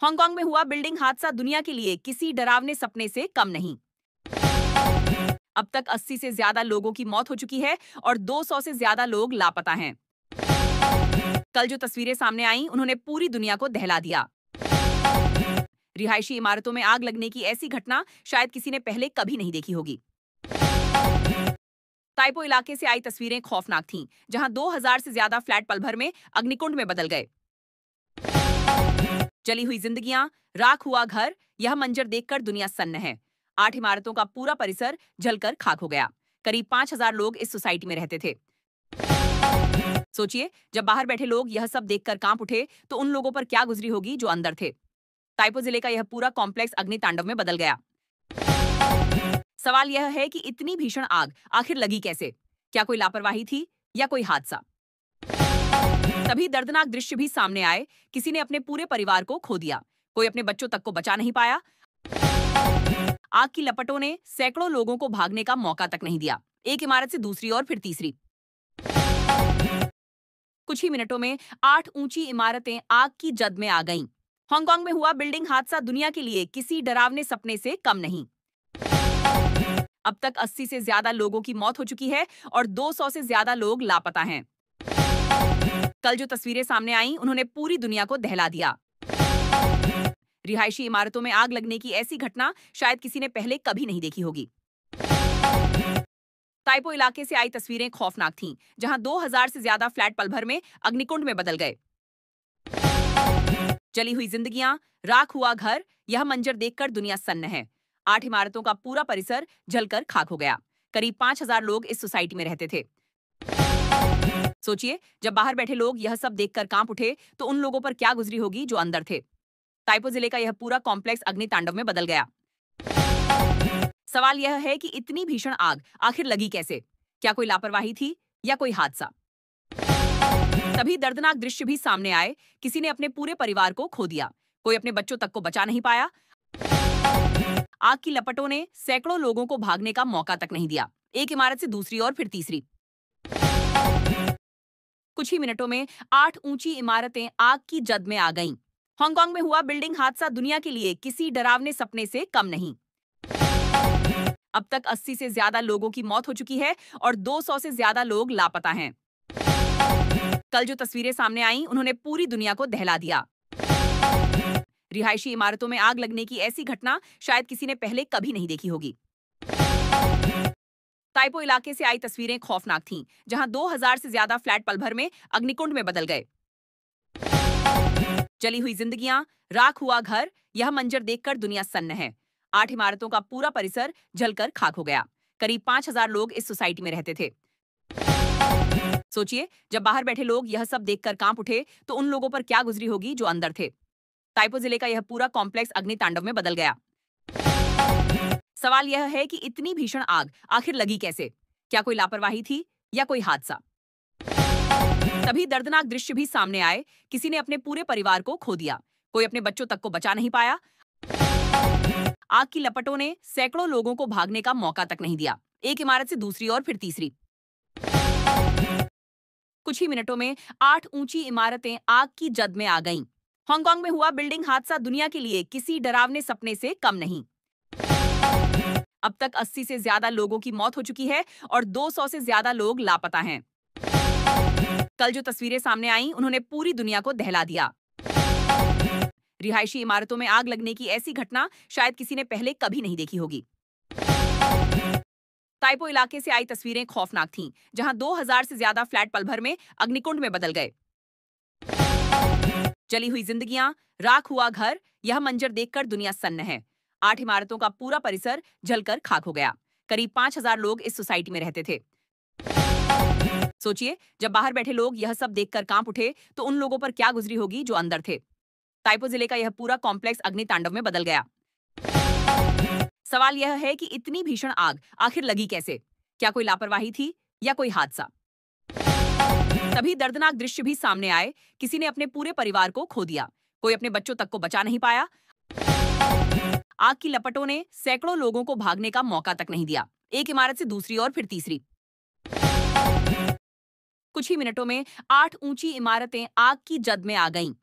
Hong Kong में हुआ building हादसा दुनिया के लिए किसी डरावने सपने से कम नहीं। अब तक 80 से ज्यादा लोगों की मौत हो चुकी है और 200 से ज्यादा लोग लापता हैं। कल जो तस्वीरें सामने आईं, उन्होंने पूरी दुनिया को दहला दिया। रिहायशी इमारतों में आग लगने की ऐसी घटना शायद किसी ने पहले कभी नहीं देखी होगी। ताइपो इलाके से आई तस्वीरें खौफनाक थीं, जहां 2000 से ज्यादा फ्लैट पल भर में अग्निकुंड में बदल गए। जली हुई जिंदगियां, राख हुआ घर, यह मंजर देखकर दुनिया सन्न है। 8 इमारतों का पूरा परिसर जलकर खाक हो गया। करीब 5000 लोग इस सोसाइटी में रहते थे। सोचिए, जब बाहर बैठे लोग यह सब देखकर कांप उठे, तो उन लोगों पर क्या गुजरी होगी जो अंदर थे। ताइपो जिले का यह पूरा कॉम्प्लेक्स अग्नि तांडव में बदल गया। सवाल यह है कि इतनी भीषण आग आखिर लगी कैसे? क्या कोई लापरवाही थी या कोई हादसा? तभी दर्दनाक दृश्य भी सामने आए। किसी ने अपने पूरे परिवार को खो दिया। कोई अपने बच्चों तक को बचा नहीं पाया। आग की लपटों ने सैकड़ों लोगों को भागने का मौका तक नहीं दिया। एक इमारत से दूसरी और फिर तीसरी। कुछ ही मिनटों में 8 ऊंची इमारतें आग की जद में आ गईं। हांगकांग में हुआ बिल्डिंग हादसा दुनिया के लिए किसी डरावने सपने से कम नहीं। अब तक 80 से ज्यादा लोगों की मौत हो चुकी है और 200 से ज्यादा लोग लापता हैं। कल जो तस्वीरें सामने आईं, उन्होंने पूरी दुनिया को दहला दिया। रिहायशी इमारतों में आग लगने की ऐसी घटना शायद किसी ने पहले कभी नहीं देखी होगी। ताइपो इलाके से आई तस्वीरें खौफनाक थीं, जहां 2000 से ज्यादा फ्लैट पल भर में अग्निकुंड में बदल गए। जली हुई जिंदगियां, राख हुआ घर, यह मंजर देखकर दुनिया सन्न है। 8 इमारतों का पूरा परिसर जलकर खाक हो गया। करीब 5000 लोग इस सोसाइटी में रहते थे। सोचिए, जब बाहर बैठे लोग यह सब देखकर कांप उठे, तो उन लोगों पर क्या गुजरी होगी जो अंदर थे। ताइपो जिले का यह पूरा कॉम्प्लेक्स अग्नि तांडव में बदल गया। सवाल यह है कि इतनी भीषण आग आखिर लगी कैसे? क्या कोई लापरवाही थी या कोई हादसा? तभी दर्दनाक दृश्य भी सामने आए। किसी ने अपने पूरे परिवार को खो दिया। कोई अपने बच्चों तक को बचा नहीं पाया। आग की लपटों ने सैकड़ों लोगों को भागने का मौका तक नहीं दिया। एक इमारत से दूसरी और फिर तीसरी। कुछ ही मिनटों में 8 ऊंची इमारतें आग की जद में आ गईं। हांगकांग में हुआ बिल्डिंग हादसा दुनिया के लिए किसी डरावने सपने से कम नहीं। अब तक 80 से ज्यादा लोगों की मौत हो चुकी है और 200 से ज्यादा लोग लापता हैं। कल जो तस्वीरें सामने आईं, उन्होंने पूरी दुनिया को दहला दिया। रिहायशी इमारतों में आग लगने की ऐसी घटना शायद किसी ने पहले कभी नहीं देखी होगी। ताइपो इलाके से आई तस्वीरें खौफनाक थीं, जहां 2000 से ज्यादा फ्लैट पल भर में अग्निकुंड में बदल गए। जली हुई जिंदगियां, राख हुआ घर, यह मंजर देखकर दुनिया सन्न है। 8 इमारतों का पूरा परिसर जलकर खाक हो गया। करीब 5000 लोग इस सोसाइटी में रहते थे। सोचिए, जब बाहर बैठे लोग यह सब देखकर कांप उठे, तो उन लोगों पर क्या गुजरी होगी जो अंदर थे। ताइपो जिले का यह पूरा कॉम्प्लेक्स अग्नि तांडव में बदल गया। सवाल यह है कि इतनी भीषण आग आखिर लगी कैसे? क्या कोई लापरवाही थी या कोई हादसा? तभी दर्दनाक दृश्य भी सामने आए। किसी ने अपने पूरे परिवार को खो दिया। कोई अपने बच्चों तक को बचा नहीं पाया। आग की लपटों ने सैकड़ों लोगों को भागने का मौका तक नहीं दिया। एक इमारत से दूसरी और फिर तीसरी। कुछ ही मिनटों में 8 ऊंची इमारतें आग की जद में आ गईं। हांगकांग में हुआ बिल्डिंग हादसा दुनिया के लिए किसी डरावने सपने से कम नहीं। अब तक 80 से ज्यादा लोगों की मौत हो चुकी है और 200 से ज्यादा लोग लापता हैं। कल जो तस्वीरें सामने आईं, उन्होंने पूरी दुनिया को दहला दिया। रिहायशी इमारतों में आग लगने की ऐसी घटना शायद किसी ने पहले कभी नहीं देखी होगी। ताइपो इलाके से आई तस्वीरें खौफनाक थीं, जहां 2000 से ज्यादा फ्लैट पल भर में अग्निकुंड में बदल गए। जली हुई जिंदगियां, राख हुआ घर, यह मंजर देखकर दुनिया सन्न है। 8 इमारतों का पूरा परिसर जलकर खाक हो गया। करीब 5000 लोग इस सोसाइटी में रहते थे। सोचिए, जब बाहर बैठे लोग यह सब देखकर कांप उठे, तो उन लोगों पर क्या गुजरी होगी जो अंदर थे। ताइपो जिले का यह पूरा कॉम्प्लेक्स अग्नि तांडव में बदल गया। सवाल यह है कि इतनी भीषण आग आखिर लगी कैसे? क्या कोई लापरवाही थी या कोई हादसा? तभी दर्दनाक दृश्य भी सामने आए। किसी ने अपने पूरे परिवार को खो दिया। कोई अपने बच्चों तक को बचा नहीं पाया। आग की लपटों ने सैकड़ों लोगों को भागने का मौका तक नहीं दिया। एक इमारत से दूसरी और फिर तीसरी। कुछ ही मिनटों में 8 ऊंची इमारतें आग की जद में आ गईं।